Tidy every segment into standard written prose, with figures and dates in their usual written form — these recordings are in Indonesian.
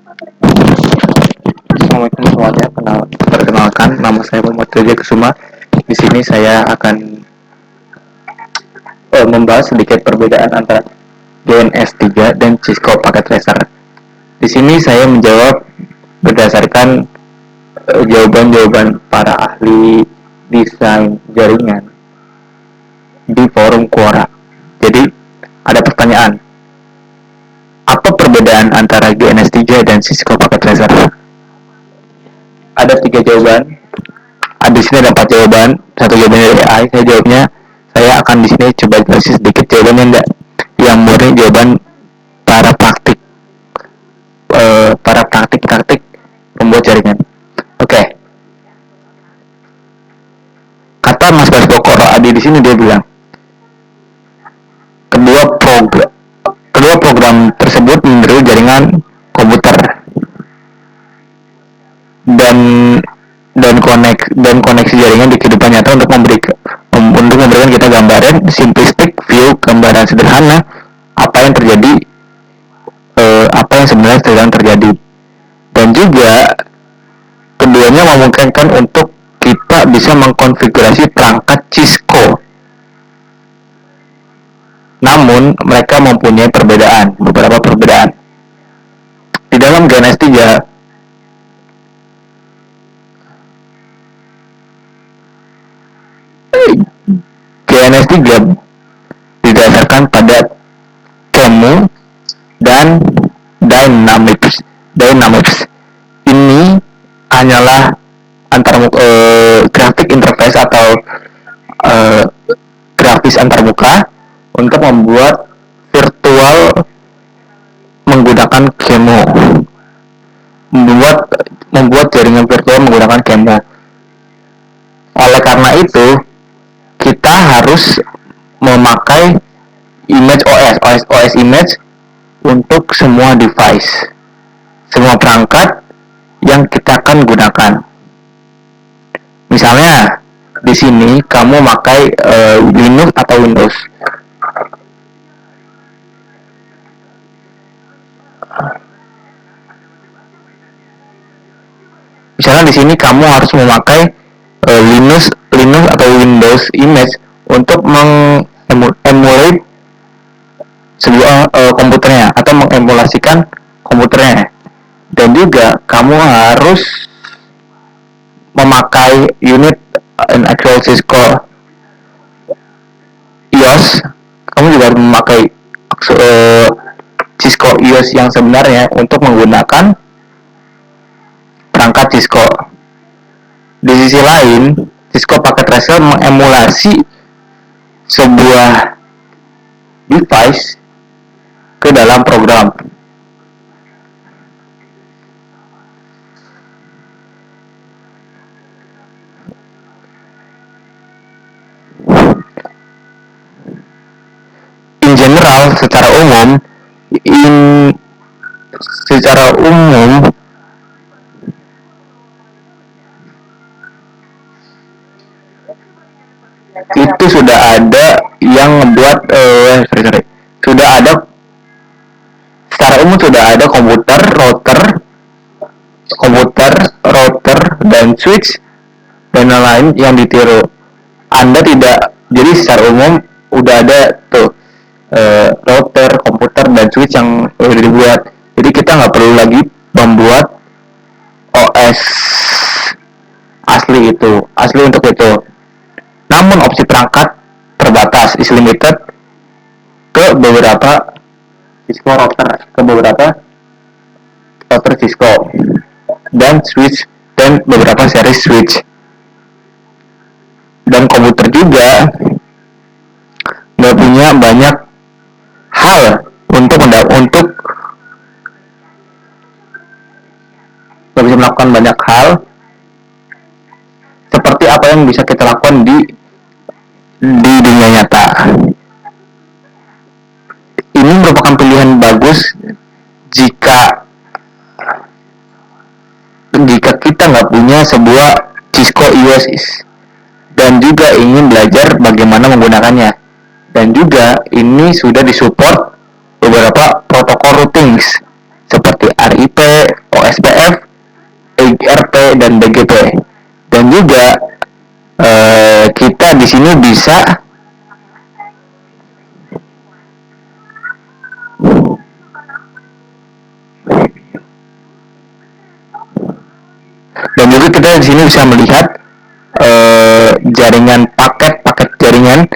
Assalamualaikum semuanya. Perkenalkan, nama saya Muhammad Rizky Kusuma. Di sini saya akan membahas sedikit perbedaan antara GNS3 dan Cisco Packet Tracer. Di sini saya menjawab berdasarkan jawaban-jawaban para ahli desain jaringan di forum Quora. Jadi ada pertanyaan, apa perbedaan antara GNS3 dan Cisco Packet Tracer? Ada 3 jawaban. Di sini ada 4 jawaban. Satu jawabannya dari AI. Saya akan di sini coba jelasin sedikit jawabannya enggak. Yang murni jawaban para praktik membuat jaringan. Oke. Kata Mas Basko Koro Adi di sini dia bilang, kedua program tersebut mendirikan jaringan komputer dan koneksi jaringan di kehidupan nyata untuk memberikan kita gambaran simplistik, view gambaran sederhana apa yang sebenarnya sedang terjadi, dan juga keduanya memungkinkan untuk kita bisa mengkonfigurasi perangkat Cisco. Namun mereka mempunyai beberapa perbedaan. Di dalam GNS3, didasarkan pada QEMU dan Dynamics. Ini hanyalah grafik interface atau grafis antarmuka untuk membuat virtual menggunakan QEMU. Membuat jaringan virtual menggunakan QEMU. Oleh karena itu, kita harus memakai image OS image untuk semua device, semua perangkat yang kita akan gunakan. Misalnya di sini kamu pakai Linux atau Windows. Misalnya di sini kamu harus memakai Linux atau Windows image untuk mengemulate sebuah komputernya atau mengemulasikan komputernya, dan juga kamu harus memakai unit actual Cisco IOS. Kamu juga harus memakai Cisco IOS yang sebenarnya untuk menggunakan perangkat Cisco. Di sisi lain, Cisco Packet Tracer mengemulasi sebuah device ke dalam program. In general, secara umum itu sudah ada yang membuat secara umum sudah ada komputer, router dan switch dan lain-lain yang ditiru. Jadi secara umum udah ada tuh router, komputer dan switch yang udah dibuat. Jadi kita nggak perlu lagi membuat OS asli untuk itu. Namun opsi perangkat terbatas, is limited ke beberapa Cisco router Cisco dan switch dan beberapa seri switch. Dan komputer juga nggak punya banyak hal untuk nggak bisa melakukan banyak hal seperti apa yang bisa kita lakukan di dunia nyata. Ini merupakan pilihan bagus jika kita nggak punya sebuah Cisco IOS dan juga ingin belajar bagaimana menggunakannya. Dan juga ini sudah disupport beberapa protokol routing seperti RIP, sini bisa dan juga kita di sini bisa melihat jaringan paket jaringan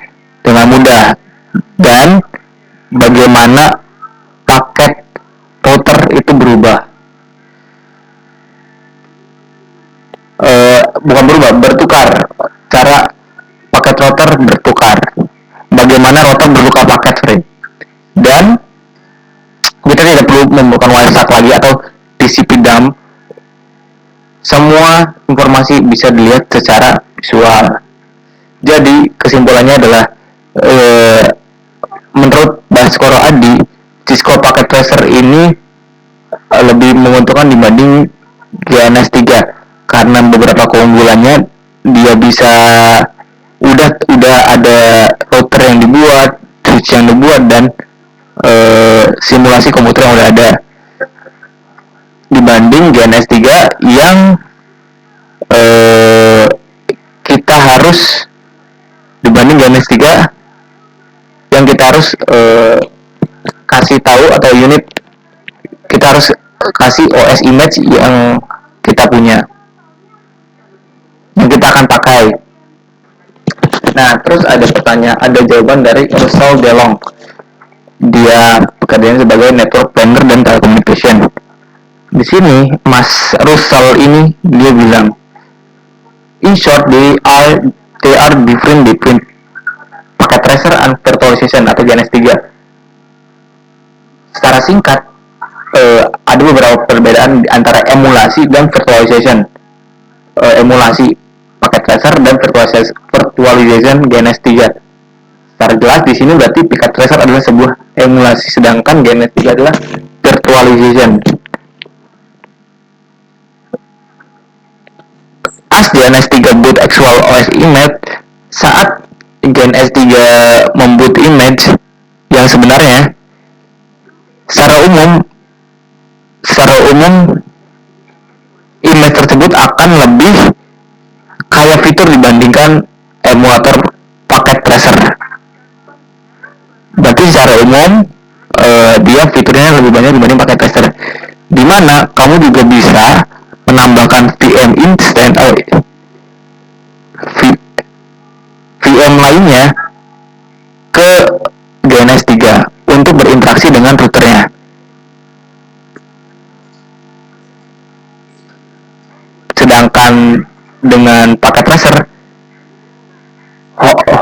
dengan mudah dan bagaimana paket router itu berubah. Bukan berubah, bertukar. Cara paket router bertukar. Bagaimana router bertukar paket, friend. Dan kita tidak perlu membuka WireSat lagi atau TCP dump. Semua informasi bisa dilihat secara visual. Jadi kesimpulannya adalah menurut Baskoro Adi, Cisco Packet Tracer ini lebih menguntungkan dibanding GNS3 karena beberapa keunggulannya. Dia bisa udah ada router yang dibuat, switch yang dibuat, dan simulasi komputer yang udah ada dibanding GNS3 yang kita harus dibanding GNS3 yang kita harus kasih tahu atau unit kita harus kasih OS image yang kita punya, yang kita akan pakai. Nah, terus ada jawaban dari Russell DeLong. Dia pekerjaannya sebagai network planner dan telecommunication. Di sini Mas Russell ini dia bilang, in short they are different between packet tracer and virtualization atau GNS3. Secara singkat, ada beberapa perbedaan antara emulasi dan virtualization. Emulasi packet tracer dan virtualization GNS3. Secara jelas di sini berarti packet tracer adalah sebuah emulasi, sedangkan GNS3 adalah virtualization. As GNS3 boot actual OS image, saat GNS3 memboot image yang sebenarnya, secara umum image tersebut akan lebih kaya fitur dibandingkan emulator packet tracer. Berarti secara umum dia fiturnya lebih banyak dibanding packet tracer, dimana kamu juga bisa menambahkan VM instant VM lainnya ke GNS3 untuk berinteraksi dengan routernya. Sedangkan dengan packet tracer,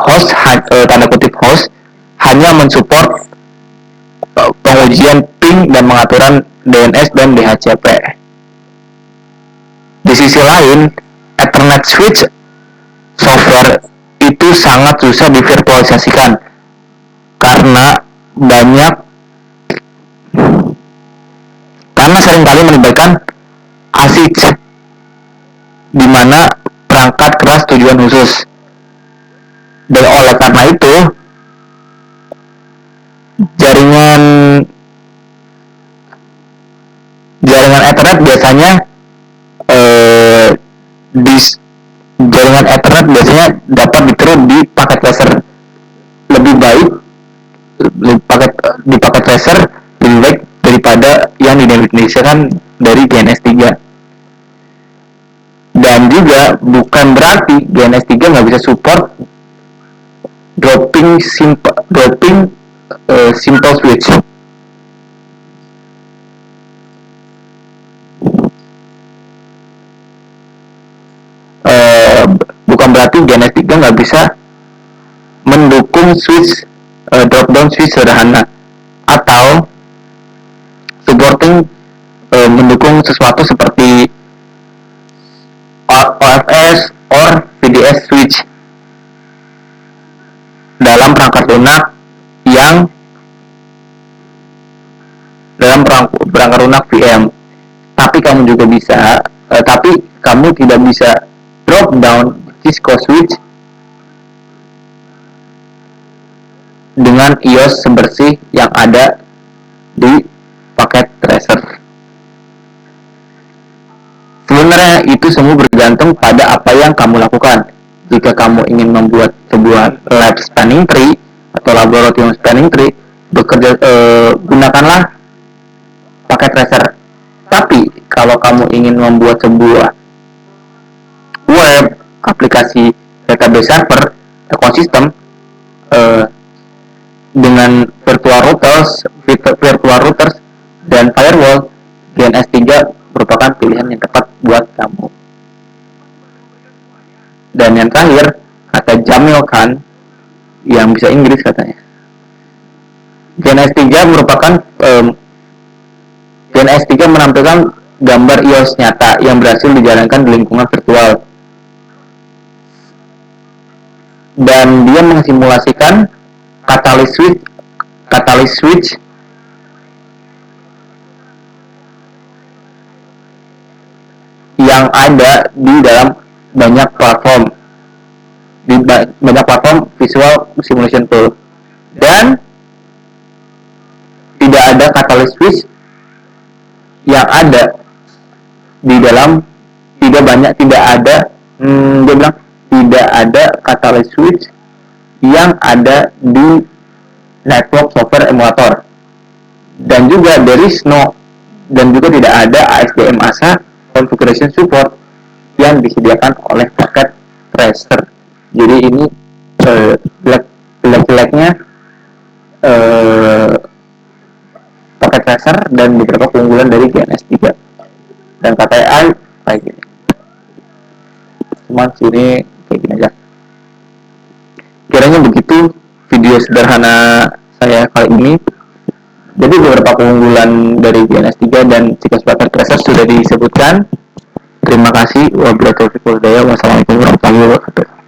host tanda kutip host hanya mensupport pengujian ping dan pengaturan DNS dan DHCP. Di sisi lain, Ethernet switch software itu sangat susah divirtualisasikan karena seringkali melibatkan ASIC, di mana perangkat keras tujuan khusus. Dan oleh karena itu, jaringan Ethernet biasanya dapat ditaruh di packet tracer. Lebih baik di packet tracer lebih baik daripada yang didefinisikan dari GNS3. Dan juga bukan berarti GNS3 nggak bisa support dropping simple switch. Bukan berarti GNS3 nggak bisa mendukung switch drop down switch sederhana atau supporting mendukung sesuatu seperti OFS or VDS switch dalam perangkat lunak VM. Tapi kamu tidak bisa drop down Cisco switch dengan iOS sebersih yang ada di packet tracer. Sebenarnya itu semua bergantung pada apa yang kamu lakukan. jika kamu ingin membuat sebuah lab spanning tree atau laboratorium spanning tree, gunakanlah paket tracer. Tapi kalau kamu ingin membuat sebuah web aplikasi database server ekosistem dengan virtual routers dan firewall, DNS 3 merupakan pilihan yang tepat buat kamu. Dan yang terakhir, kata Jamil Khan yang bisa Inggris katanya, DNS 3 merupakan DNS 3 menampilkan gambar iOS nyata yang berhasil dijalankan di lingkungan virtual, dan dia mensimulasikan catalyst switch yang ada di dalam banyak platform visual simulation tool, dan tidak ada catalyst switch yang ada di dalam tidak ada catalyst switch yang ada di network software emulator, dan juga tidak ada ASDM ASA configuration support yang disediakan oleh paket tracer. Jadi ini jelek-jeleknya paket tracer dan beberapa keunggulan dari DNS 3. Dan kata AI kayak gini. Cuman sini kayak gini aja. Kiranya begitu video sederhana saya kali ini. Jadi beberapa keunggulan dari DNS 3 dan CCAS paket tracer sudah disebutkan. Terima kasih. Wassalamualaikum warahmatullahi wabarakatuh.